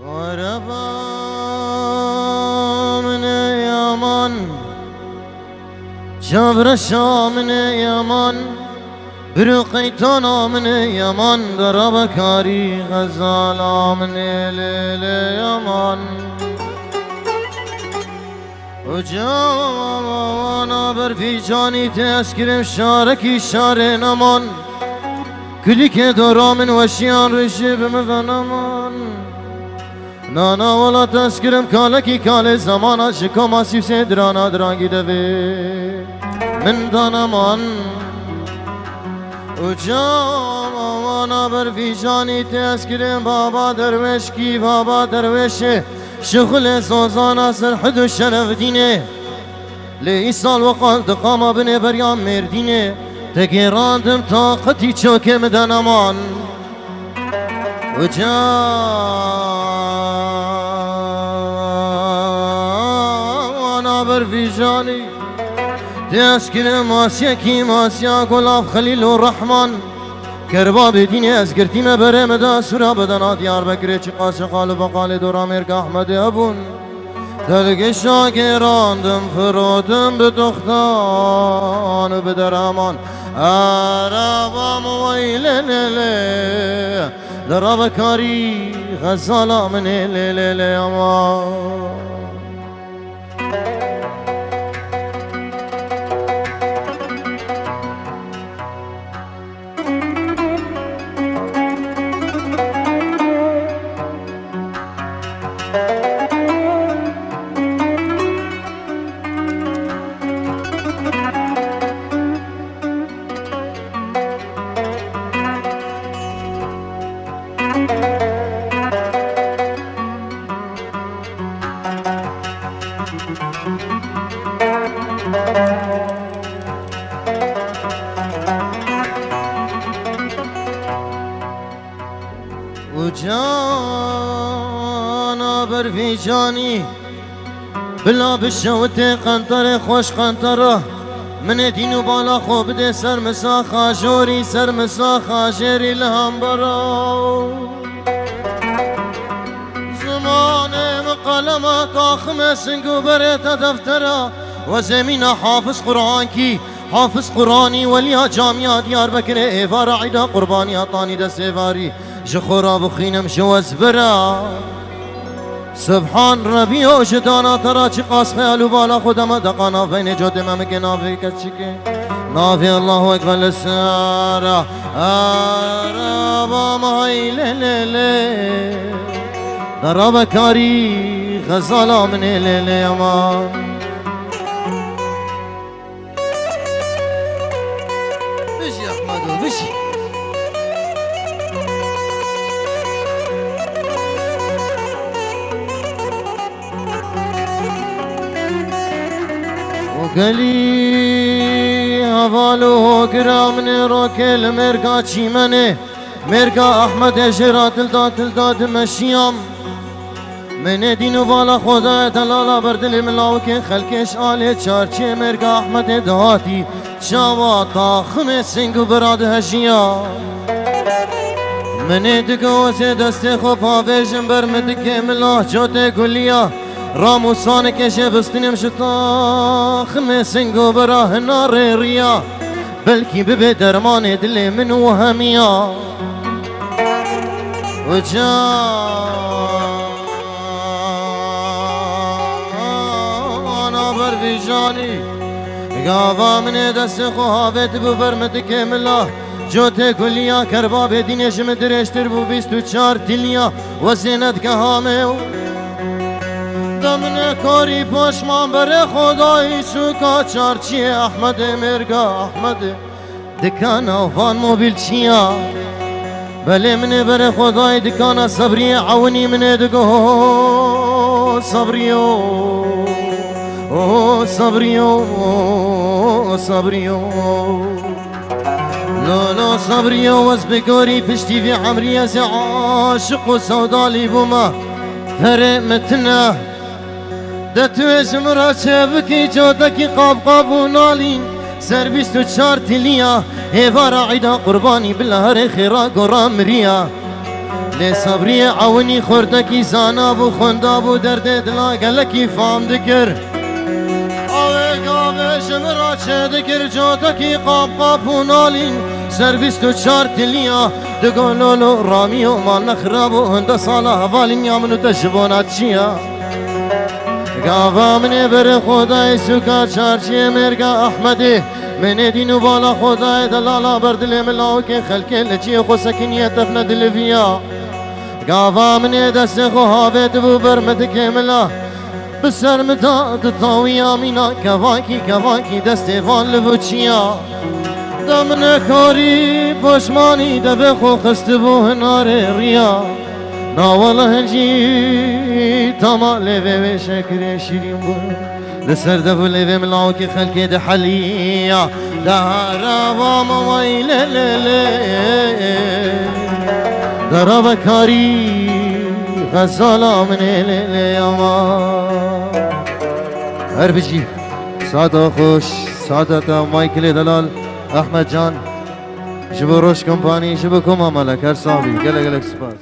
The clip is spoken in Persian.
وربا من يمان جبر شامن يمان برقيتنا من يمان درب كاري غزالا من ليل يمان وجانا برفيجاني تسكرم شاركي شار نمان كلك دورا من وشيان رشب مغنمان نانا ولا تسكرم كالكي كالي زمانا شكو ماسيب سيدرانا درانگي دوي من دانمان وجانا برفيجاني تسكرم بابا درويش كي بابا درويش شغل سوزانا سرحد الشرف دينه لإيصال وقال تقام بني بريان مردينه تقيراندم طاقتي تشوكي مدن امان وجانا برفيجاني تسكن ماسيا كي ماسيا قلاف خليل الرحمن كربا بديني أزقرتي ما برمدا سورا بدنا ديار بكري چقاش قال بقال دورا ميرك أحمد أبون تلقي شاكراندم فرودم بتختان بدرامان أرابا مويلة دراب كاري غزالة من ليلة أمان وجانا برفيجاني بلا بالشوتي قنطري خوش قنطره من دينو بالا خو بدي سر مساخا جوري سر مساخا جيري الهمبرا زماني مقلمة طاخمة سنقو بريتا دفترا وزمينا حافظ قرآن كي حافظ قرآني وليا جامعة ديار بكر إيفار عيدا قرباني أطاني دا سيفاري جخورا بخينم جوز برا سبحان ربي وجدانا ترى چقاس خيالو بالا خودم دقانا فين جود ممك نافي كتشكي نافي الله اكبر السارة أرابا مهي ليلي ضرب كاري غزالة من ليلي أمان بشي أحمدو بشي قالي هفالو قرامن روكل مرقا چيمنه مرقا احمد اجرا تلداد مشيام من دينو بالا خدا تلالا بردل ملاوك خلقش آله چارچه مرقا احمد دهاتي شاوا طاخم سنگو براد هشيا من دقو سے دست خوب حافظم برمدك ملا جوته گلیا راموسان کشه بستنیم شتا خمسنگو براه نار ریا بلکی ببه درمان دل من و همیا و جانا برویجانی گاوا من دست خوابت بو برمت کملا جوته کلیا کرباب دینش مدرشتر بو 24 تلیا و زینت که همه من کاری پشمان بر خدای سوکا چارچی احمد مرگا احمد دکان آفان موبیل چیا بله من بر خدای دکان صبری عونی من دگو صبریو او صبریو صبریو لا صبریو وز بگوری پشتی فی عمری از عاشق و سودالی بوما فرمتنا ده تو ازمرا چبکی جادکی قاب و نالین سر 24 تلیا هیوارا عیدا قربانی بالهر خیرا گرام ریا لي صبري عوني خردكي زانابو خندابو درد دلا قالكي فام دكر آوه قاوه جمرا چه دكر جاتكي قاب قابو نالين سرویس تو چار تلیا دگولولو رامیو مال نخرابو هنده سالا حوالین یا منو تجبونات چیا گاوا منه بر خدای سوکا چارچی مرگا احمده من دینو بالا خدای دلالا بردل ملاو که خلکه لچی خو سکنیت دفن دلویا گاوا منه دست خو حاوه دبو برمد که ملا بسر مداد تاوی آمینا کواکی دست وان لبو چیا دمن کاری پشمانی دبه خو خست بو هنار ریا ناوال هنجی تاما لیوه و شکر شیرین بو لسر دبو لیوه ملاو که خلکه ده حلیا دهارا واما ویل درا بکاری غزالا من لیلی اما هر بجی ساده خوش ساده تا مایکل دلال احمد جان شبو روش کمپانی شبو کم عملک هر صاحبی گلک سپاس